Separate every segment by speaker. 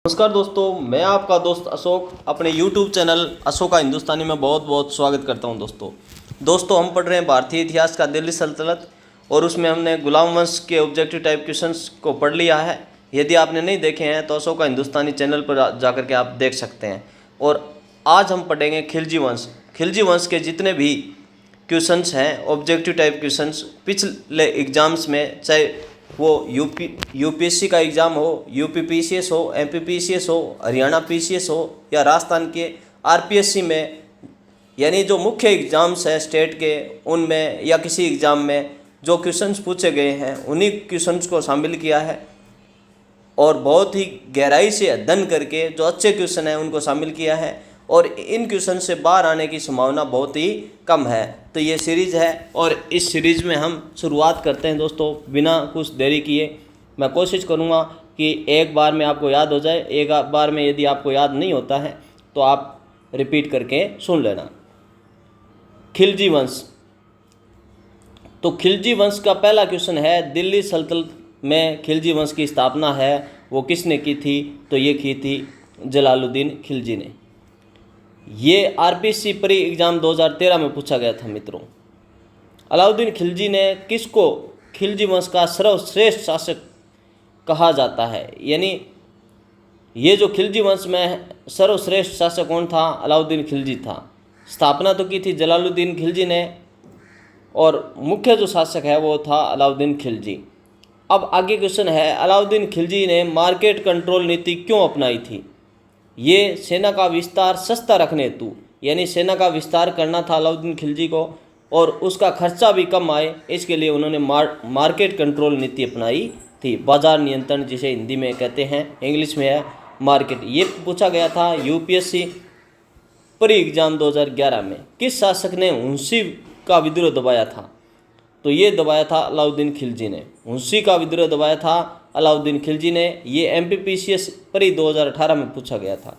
Speaker 1: नमस्कार दोस्तों, मैं आपका दोस्त अशोक अपने YouTube चैनल अशोका हिंदुस्तानी में बहुत बहुत स्वागत करता हूं। दोस्तों हम पढ़ रहे हैं भारतीय इतिहास का दिल्ली सल्तनत और उसमें हमने गुलाम वंश के ऑब्जेक्टिव टाइप क्वेश्चंस को पढ़ लिया है। यदि आपने नहीं देखे हैं तो अशोका हिंदुस्तानी चैनल पर जाकर के आप देख सकते हैं। और आज हम पढ़ेंगे खिलजी वंश। खिलजी वंश के जितने भी क्वेश्चंस हैं ऑब्जेक्टिव टाइप क्वेश्चंस पिछले एग्जाम्स में, चाहे वो यूपीएससी का एग्ज़ाम हो, यूपीपीसीएस हो, एमपीपीसीएस हो, हरियाणा पीसीएस हो या राजस्थान के आरपीएससी में, यानी जो मुख्य एग्ज़ाम्स हैं स्टेट के, उनमें या किसी एग्ज़ाम में जो क्वेश्चंस पूछे गए हैं उन्हीं क्वेश्चंस को शामिल किया है और बहुत ही गहराई से अध्ययन करके जो अच्छे क्वेश्चन हैं उनको शामिल किया है और इन क्वेश्चन से बाहर आने की संभावना बहुत ही कम है। तो ये सीरीज़ है और इस सीरीज़ में हम शुरुआत करते हैं दोस्तों बिना कुछ देरी किए। मैं कोशिश करूँगा कि एक बार में आपको याद हो जाए, एक बार में यदि आपको याद नहीं होता है तो आप रिपीट करके सुन लेना। खिलजी वंश। तो खिलजी वंश का पहला क्वेश्चन है, दिल्ली सल्तनत में खिलजी वंश की स्थापना है वो किसने की थी? तो ये की थी जलालुद्दीन खिलजी ने। ये आरपीएससी प्री एग्ज़ाम 2013 में पूछा गया था मित्रों। अलाउद्दीन खिलजी ने किसको खिलजी वंश का सर्वश्रेष्ठ शासक कहा जाता है? यानी ये जो खिलजी वंश में सर्वश्रेष्ठ शासक कौन था? अलाउद्दीन खिलजी था। स्थापना तो की थी जलालुद्दीन खिलजी ने और मुख्य जो शासक है वो था अलाउद्दीन खिलजी। अब आगे क्वेश्चन है, अलाउद्दीन खिलजी ने मार्केट कंट्रोल नीति क्यों अपनाई थी? ये सेना का विस्तार सस्ता रखने हेतु, यानी सेना का विस्तार करना था अलाउद्दीन खिलजी को और उसका खर्चा भी कम आए, इसके लिए उन्होंने मार्केट कंट्रोल नीति अपनाई थी। बाजार नियंत्रण जिसे हिंदी में कहते हैं, इंग्लिश में है मार्केट। ये पूछा गया था यूपीएससी प्री एग्जाम 2011 में। किस शासक ने हुंसी का विद्रोह दबाया था? तो ये दबाया था अलाउद्दीन खिलजी ने। हुंसी का विद्रोह दबाया था अलाउद्दीन खिलजी ने। ये एमपीपीसीएस प्री 2018 में पूछा गया था।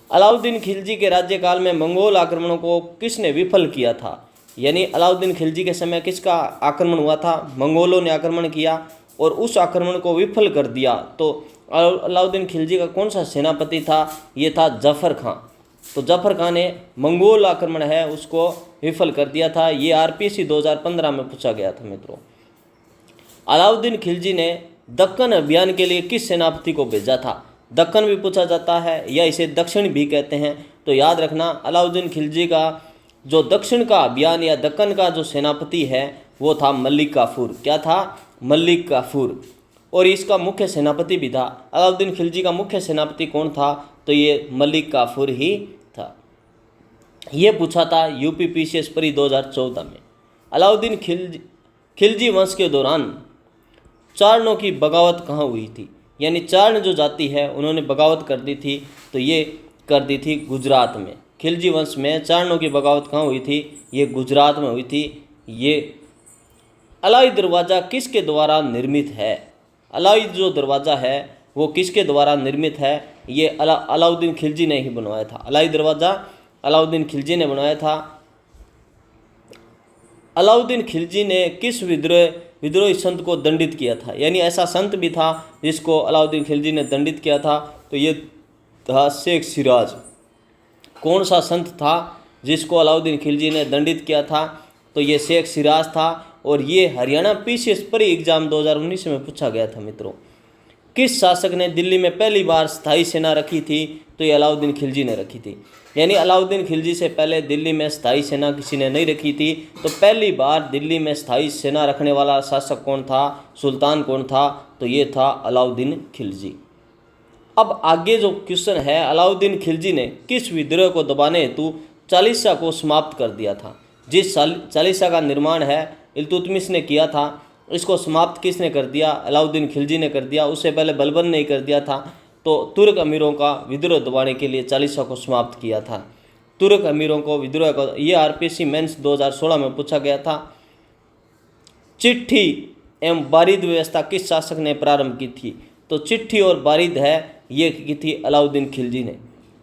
Speaker 1: अलाउद्दीन खिलजी के राज्यकाल में मंगोल आक्रमणों को किसने विफल किया था? यानी अलाउद्दीन खिलजी के समय किसका आक्रमण हुआ था? मंगोलों ने आक्रमण किया और उस आक्रमण को विफल कर दिया। तो अलाउद्दीन खिलजी का कौन सा सेनापति था? ये था जफर खां। तो जफर खां ने मंगोल आक्रमण है उसको विफल कर दिया था। ये आरपीएससी 2015 में पूछा गया था मित्रों। अलाउद्दीन खिलजी ने दक्कन अभियान के लिए किस सेनापति को भेजा था? दक्कन भी पूछा जाता है या इसे दक्षिण भी कहते हैं। तो याद रखना, अलाउद्दीन खिलजी का जो दक्षिण का अभियान या दक्कन का जो सेनापति है वो था मलिक काफूर। क्या था? मलिक काफूर। और इसका मुख्य सेनापति भी था। अलाउद्दीन खिलजी का मुख्य सेनापति कौन था? तो ये मलिक काफूर ही था। ये पूछा था यूपीपीसीएस प्री 2014 में। अलाउद्दीन खिलजी वंश के दौरान चारणों की बगावत कहाँ हुई थी? यानी चारण जो जाति है उन्होंने बगावत कर दी थी, तो ये कर दी थी गुजरात में। खिलजी वंश में चारणों की बगावत कहाँ हुई थी? ये गुजरात में हुई थी। ये अलाई दरवाज़ा किसके द्वारा निर्मित है? अलाई जो दरवाज़ा है वो किसके द्वारा निर्मित है? ये अलाउद्दीन खिलजी ने ही बनवाया था। अलाई दरवाज़ा अलाउद्दीन खिलजी ने बनवाया था। अलाउद्दीन खिलजी ने किस विद्रोही संत को दंडित किया था? यानी ऐसा संत भी था जिसको अलाउद्दीन खिलजी ने दंडित किया था, तो ये था शेख सिराज। कौन सा संत था जिसको अलाउद्दीन खिलजी ने दंडित किया था? तो ये शेख सिराज था। और ये हरियाणा पीसीएस प्री एग्जाम 2019 में पूछा गया था मित्रों। किस शासक ने दिल्ली में पहली बार स्थायी सेना रखी थी? तो ये अलाउद्दीन खिलजी ने रखी थी। यानी अलाउद्दीन खिलजी से पहले दिल्ली में स्थायी सेना किसी ने नहीं रखी थी। तो पहली बार दिल्ली में स्थायी सेना रखने वाला शासक कौन था? सुल्तान कौन था? तो ये था अलाउद्दीन खिलजी। अब आगे जो क्वेश्चन है, अलाउद्दीन खिलजी ने किस विद्रोह को दबाने हेतु चालीसा को समाप्त कर दिया था? जिस चालीसा का निर्माण है इल्तुतमिश ने किया था, इसको समाप्त किसने कर दिया? अलाउद्दीन खिलजी ने कर दिया। उससे पहले बलबन ने कर दिया था। तो तुर्क अमीरों का विद्रोह दबाने के लिए चालीसा को समाप्त किया था। तुर्क अमीरों को विद्रोह का, ये आरपीएससी मेंस 2016 में पूछा गया था। चिट्ठी एवं बारिद व्यवस्था किस शासक ने प्रारंभ की थी? तो चिट्ठी और बारिद है ये की थी अलाउद्दीन खिलजी ने।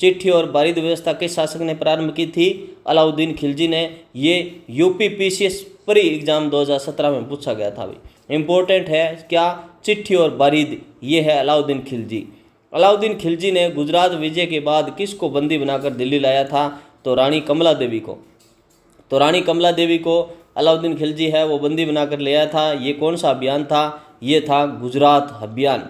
Speaker 1: चिट्ठी और बारिद व्यवस्था किस शासक ने प्रारंभ की थी? अलाउद्दीन खिलजी ने। ये यूपीपीसीएस प्री एग्जाम 2017 में पूछा गया था। भाई इंपॉर्टेंट है क्या? चिट्ठी और बारिद, ये है अलाउद्दीन खिलजी। अलाउद्दीन खिलजी ने गुजरात विजय के बाद किसको बंदी बनाकर दिल्ली लाया था? तो रानी कमला देवी को। तो रानी कमला देवी को अलाउद्दीन खिलजी है वो बंदी बनाकर ले आया था। ये कौन सा अभियान था? ये था गुजरात अभियान।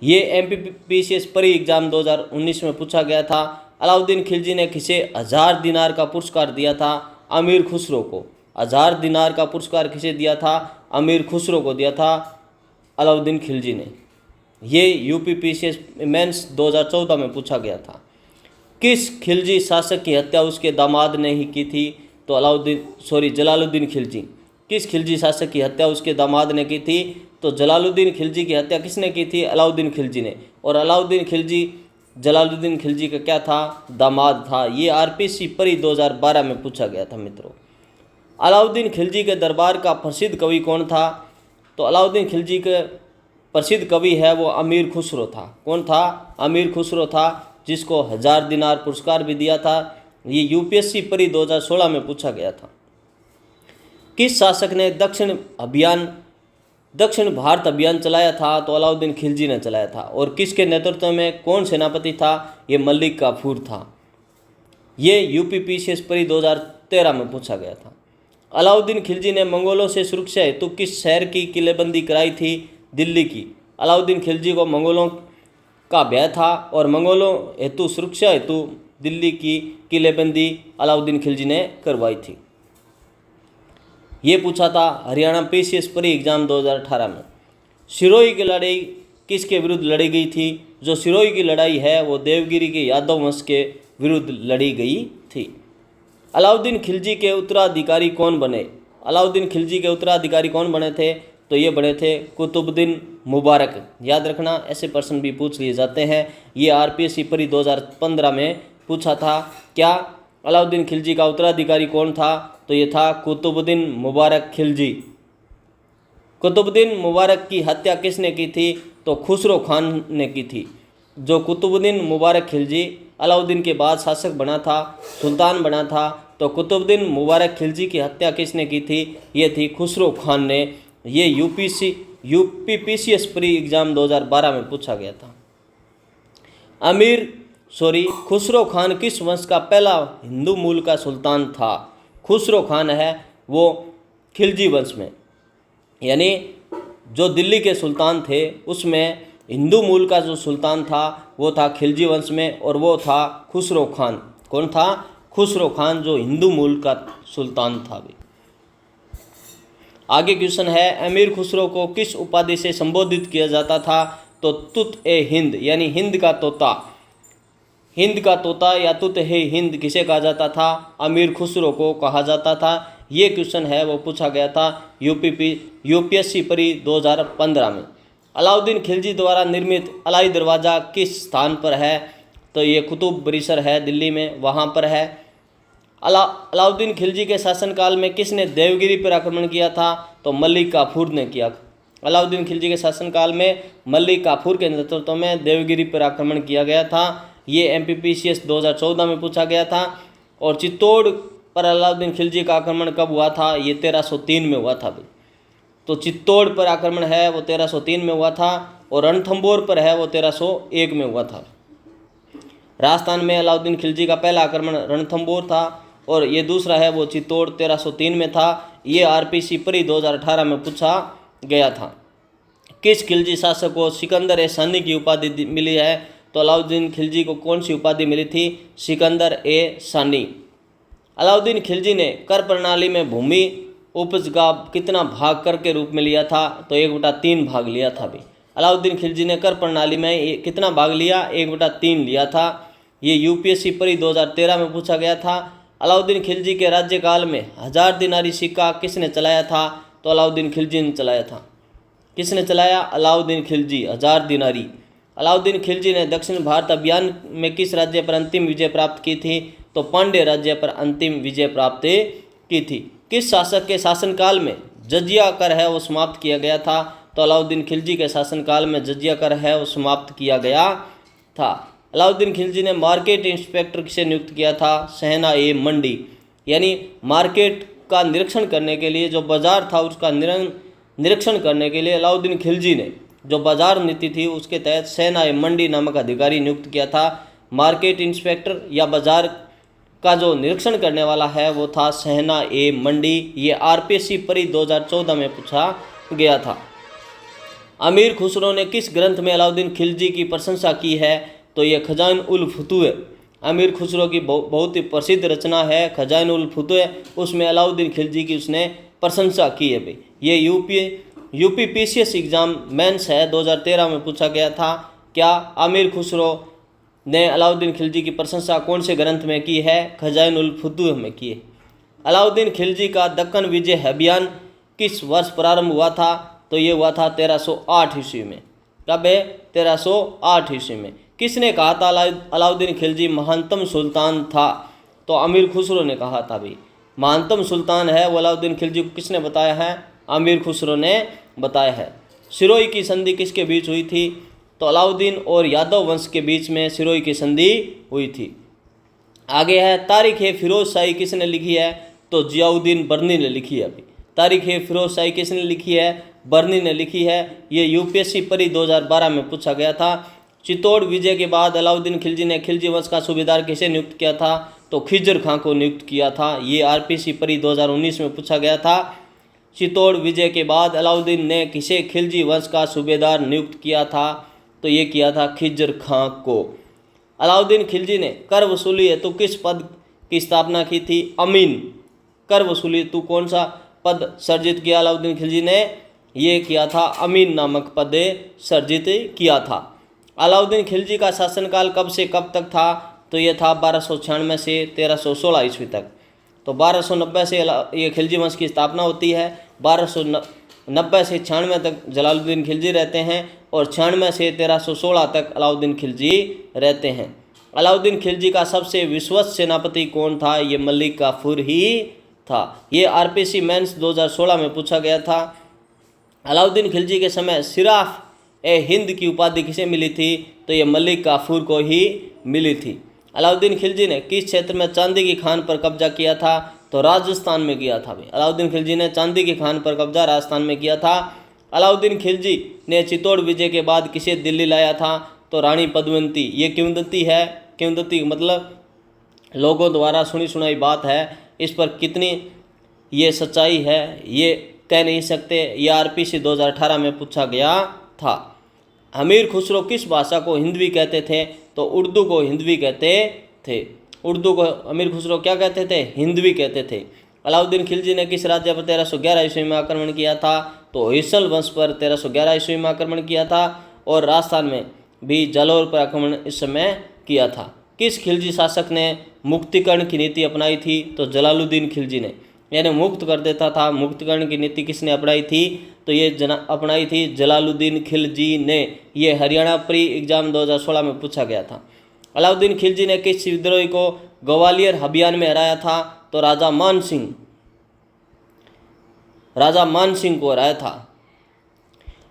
Speaker 1: ये MPPCS परी एग्जाम 2019 में पूछा गया था। अलाउद्दीन खिलजी ने किसे 1000 दिनार का पुरस्कार दिया था? अमीर खुसरो को। 1000 दिनार का पुरस्कार किसे दिया था? अमीर खुसरो को दिया था अलाउद्दीन खिलजी ने। ये UPPCS मेंस 2014 में पूछा गया था। किस खिलजी शासक की हत्या उसके दामाद ने ही की थी? तो जलालुद्दीन खिलजी। किस खिलजी शासक की हत्या उसके दामाद ने की थी? तो जलालुद्दीन खिलजी की हत्या किसने की थी? अलाउद्दीन खिलजी ने। और अलाउद्दीन खिलजी जलालुद्दीन खिलजी का क्या था? दामाद था। ये RPC परी 2012 में पूछा गया था मित्रों। अलाउद्दीन खिलजी के दरबार का प्रसिद्ध कवि कौन था? तो अलाउद्दीन खिलजी के प्रसिद्ध कवि है वो अमीर खुसरो था। कौन था? अमीर खुसरो था, जिसको 1000 दिनार पुरस्कार भी दिया था। ये UPSC परी 2016 में पूछा गया था। किस शासक ने दक्षिण भारत अभियान चलाया था? तो अलाउद्दीन खिलजी ने चलाया था। और किसके नेतृत्व में कौन सेनापति था? ये मलिक काफूर था। ये UPPCS परी 2013 में पूछा गया था। अलाउद्दीन खिलजी ने मंगोलों से सुरक्षा हेतु किस शहर की किलेबंदी कराई थी? दिल्ली की। अलाउद्दीन खिलजी को मंगोलों का भय था और मंगोलों हेतु सुरक्षा हेतु दिल्ली की किलेबंदी अलाउद्दीन खिलजी ने करवाई थी। ये पूछा था हरियाणा PCS परी एग्जाम 2018 में। सिरोही की लड़ाई किसके विरुद्ध लड़ी गई थी? जो सिरोही की लड़ाई है वो देवगिरी के यादव वंश के विरुद्ध लड़ी गई थी। अलाउद्दीन खिलजी के उत्तराधिकारी कौन बने? अलाउद्दीन खिलजी के उत्तराधिकारी कौन बने थे? तो ये बने थे कुतुबुद्दीन मुबारक। याद रखना, ऐसे प्रश्न भी पूछ लिए जाते हैं। ये RPSC परी 2015 में पूछा था। क्या अलाउद्दीन खिलजी का उत्तराधिकारी कौन था? तो ये था कुतुबुद्दीन मुबारक खिलजी। कुतुबुद्दीन मुबारक की हत्या किसने की थी? तो खुसरो खान ने की थी। जो कुतुबुद्दीन मुबारक खिलजी अलाउद्दीन के बाद शासक बना था, सुल्तान बना था, तो कुतुबुद्दीन मुबारक खिलजी की हत्या किसने की थी? ये थी खुसरो खान ने। ये UPPCS परी एग्जाम 2012 में पूछा गया था। खुसरो खान किस वंश का पहला हिंदू मूल का सुल्तान था? खुसरो खान है वो खिलजी वंश में, यानी जो दिल्ली के सुल्तान थे उसमें हिंदू मूल का जो सुल्तान था वो था खिलजी वंश में, और वो था खुसरो खान। कौन था? खुसरो खान, जो हिंदू मूल का सुल्तान था भी। आगे क्वेश्चन है, अमीर खुसरो को किस उपाधि से संबोधित किया जाता था? तो तुत ए हिंद, यानी हिंद का तोता। हिंद का तोता या तुत ए हिंद किसे कहा जाता था? अमीर खुसरो को कहा जाता था। ये क्वेश्चन है वो पूछा गया था UPSC परी 2015 में। अलाउद्दीन खिलजी द्वारा निर्मित अलाई दरवाज़ा किस स्थान पर है? तो ये कुतुब परिसर है दिल्ली में, वहाँ पर है। अलाउद्दीन खिलजी के शासनकाल में किसने देवगिरी पर आक्रमण किया था? तो मलिक काफूर ने किया। अलाउद्दीन खिलजी के शासनकाल में मलिक काफूर के नेतृत्व में देवगिरी पर आक्रमण किया गया था। ये MPPCS 2014 में पूछा गया था। और चित्तौड़ पर अलाउद्दीन खिलजी का आक्रमण कब हुआ था? ये 1303 में हुआ था भाई। तो चित्तौड़ पर आक्रमण है वो 1303 में हुआ था, और रणथंभौर पर है वो 1301 में हुआ था। राजस्थान में अलाउद्दीन खिलजी का पहला आक्रमण रणथंभौर था, और ये दूसरा है वो चित्तौड़ 1303 में था। ये RPC परी 2018 में पूछा गया था। किस खिलजी शासक को सिकंदर ए सानी की उपाधि मिली है? तो अलाउद्दीन खिलजी को कौन सी उपाधि मिली थी? सिकंदर ए सानी। अलाउद्दीन खिलजी ने कर प्रणाली में भूमि उपज का कितना भाग कर के रूप में लिया था? तो 1/3 भाग लिया था भी। अलाउद्दीन खिलजी ने कर प्रणाली में कितना भाग लिया? 1/3 लिया था। ये UPSC परी 2013 में पूछा गया था। अलाउद्दीन खिलजी के राज्यकाल में 1000 दिनारी सिक्का किसने चलाया था? तो अलाउद्दीन खिलजी ने चलाया था। किसने चलाया? अलाउद्दीन खिलजी, 1000 दिनारी। अलाउद्दीन खिलजी ने दक्षिण भारत अभियान में किस राज्य पर अंतिम विजय प्राप्त की थी? तो पांड्य राज्य पर अंतिम विजय प्राप्त की थी। किस शासक के शासनकाल में जजिया कर है वो समाप्त किया गया था? तो अलाउद्दीन खिलजी के शासनकाल में जजिया कर है वो समाप्त किया गया था। अलाउद्दीन खिलजी ने मार्केट इंस्पेक्टर किसे नियुक्त किया था? सहना ए मंडी, यानी मार्केट का निरीक्षण करने के लिए, जो बाजार था उसका निरीक्षण करने के लिए अलाउद्दीन खिलजी ने जो बाजार नीति थी उसके तहत सेना ए मंडी नामक अधिकारी नियुक्त किया था। मार्केट इंस्पेक्टर या बाजार का जो निरीक्षण करने वाला है वो था सेना ए मंडी। ये आरपीएससी परी 2014 में पूछा गया था। अमीर खुसरो ने किस ग्रंथ में अलाउद्दीन खिलजी की प्रशंसा की है? तो ये खजाइन उल फुतूह अमीर खुसरो की बहुत ही प्रसिद्ध रचना है खजाइन उल फुतूह। उसमें अलाउद्दीन खिलजी की उसने प्रशंसा की है भाई। ये यूपी पीसीएस एग्जाम मेंस है 2013 में पूछा गया था। क्या अमीर खुसरो ने अलाउद्दीन खिलजी की प्रशंसा कौन से ग्रंथ में की है? खजाइन उल फुतूह में की है। अलाउद्दीन खिलजी का दक्कन विजय अभियान किस वर्ष प्रारंभ हुआ था? तो ये हुआ था 1308 ईस्वी में। कब है? 1308 ईस्वी में। किसने कहा था अलाउद्दीन खिलजी महानतम सुल्तान था? तो अमीर खुसरो ने कहा था भाई। महानतम सुल्तान है वो अलाउद्दीन खिलजी को किसने बताया है? अमीर खुसरो ने बताया है। सिरोही की संधि किसके बीच हुई थी? तो अलाउद्दीन और यादव वंश के बीच में सिरोही की संधि हुई थी। आगे है तारीख ए फिरोज शाही किसने लिखी है? तो जियाउद्दीन बर्नी ने लिखी है अभी। तारीख ए फिरोज शाही किसने लिखी है? बर्नी ने लिखी है। ये यूपीएससी परी 2012 में पूछा गया था। चित्तौड़ विजय के बाद अलाउद्दीन खिलजी ने खिलजी वंश का सूबेदार किसे नियुक्त किया था? तो खिजर खां को नियुक्त किया था। ये आरपीएससी परी 2019 में पूछा गया था। चित्तौड़ विजय के बाद अलाउद्दीन ने किसे खिलजी वंश का सूबेदार नियुक्त किया था? तो ये किया था खिजर खां को। अलाउद्दीन खिलजी ने कर वसूली हेतु किस पद की स्थापना की थी? अमीन। कर वसूली हेतु कौन सा पद सर्जित किया अलाउद्दीन खिलजी ने? ये किया था अमीन नामक पद सर्जित किया था। अलाउद्दीन खिलजी का शासनकाल कब से कब तक था? तो ये था 1296 से 1316 ईस्वी तक। तो 1290 से ये खिलजी वंश की स्थापना होती है। 1290 से 96 तक जलालुद्दीन खिलजी रहते हैं और 96 से 1316 तक अलाउद्दीन खिलजी रहते हैं। अलाउद्दीन खिलजी का सबसे विश्वस्त सेनापति कौन था? ये मलिक काफूर ही था। ये आरपीएससी मेंस 2016 में पूछा गया था। अलाउद्दीन खिलजी के समय सिराफ ए हिंद की उपाधि किसे मिली थी? तो ये मलिक काफूर को ही मिली थी। अलाउद्दीन खिलजी ने किस क्षेत्र में चांदी की खान पर कब्जा किया था? तो राजस्थान में किया था भाई। अलाउद्दीन खिलजी ने चांदी की खान पर कब्जा राजस्थान में किया था। अलाउद्दीन खिलजी ने चित्तौड़ विजय के बाद किसे दिल्ली लाया था? तो रानी पद्मावती। ये किंवदंती है। किंवदंती मतलब लोगों द्वारा सुनी सुनाई बात है। इस पर कितनी ये सच्चाई है ये कह नहीं सकते। ये आरपीएससी 2018 में पूछा गया था। अमीर खुसरो किस भाषा को हिंदवी कहते थे? तो उर्दू को हिंदवी कहते थे। उर्दू को अमीर खुसरो क्या कहते थे? हिंदवी कहते थे। अलाउद्दीन खिलजी ने किस राज्य पर 1311 ईस्वी में आक्रमण किया था? तो होयसल वंश पर 1311 ईस्वी में आक्रमण किया था और राजस्थान में भी जालौर पर आक्रमण इस समय किया था। किस खिलजी शासक ने मुक्तिकरण की नीति अपनाई थी? तो जलालुद्दीन खिलजी ने, यानी मुक्त कर देता था। मुक्तिकरण की नीति किसने अपनाई थी? तो ये अपनाई थी जलालुद्दीन खिलजी ने। ये हरियाणा प्री एग्जाम 2016 में पूछा गया था। अलाउद्दीन खिलजी ने किस विद्रोही को ग्वालियर अभियान में हराया था? तो राजा मान सिंह को हराया था।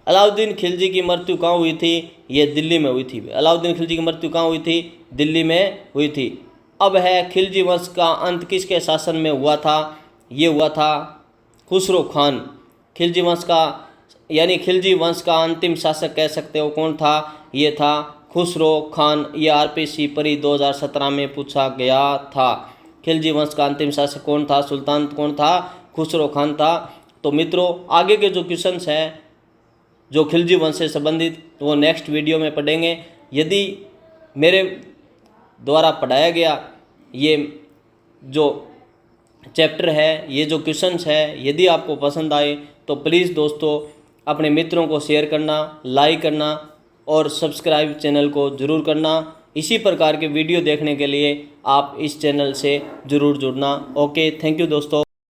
Speaker 1: अलाउद्दीन खिलजी की मृत्यु कहाँ हुई थी? ये दिल्ली में हुई थी। अलाउद्दीन खिलजी की मृत्यु कहाँ हुई थी? दिल्ली में हुई थी। अब है खिलजी वंश का अंत किसके शासन में हुआ था? ये हुआ था खुसरो खान। खिलजी वंश का यानी खिलजी वंश का अंतिम शासक कह सकते हो कौन था? ये था खुसरो खान। ये आरपीएससी परी 2017 में पूछा गया था। खिलजी वंश का अंतिम शासक कौन था? सुल्तान कौन था? खुसरो खान था। तो मित्रों आगे के जो क्वेश्चंस हैं जो खिलजी वंश से संबंधित वो नेक्स्ट वीडियो में पढ़ेंगे। यदि मेरे द्वारा पढ़ाया गया ये जो चैप्टर है, ये जो क्वेश्चंस है, यदि आपको पसंद आए तो प्लीज़ दोस्तों अपने मित्रों को शेयर करना, लाइक करना और सब्सक्राइब चैनल को ज़रूर करना। इसी प्रकार के वीडियो देखने के लिए आप इस चैनल से ज़रूर जुड़ना। ओके, थैंक यू दोस्तों।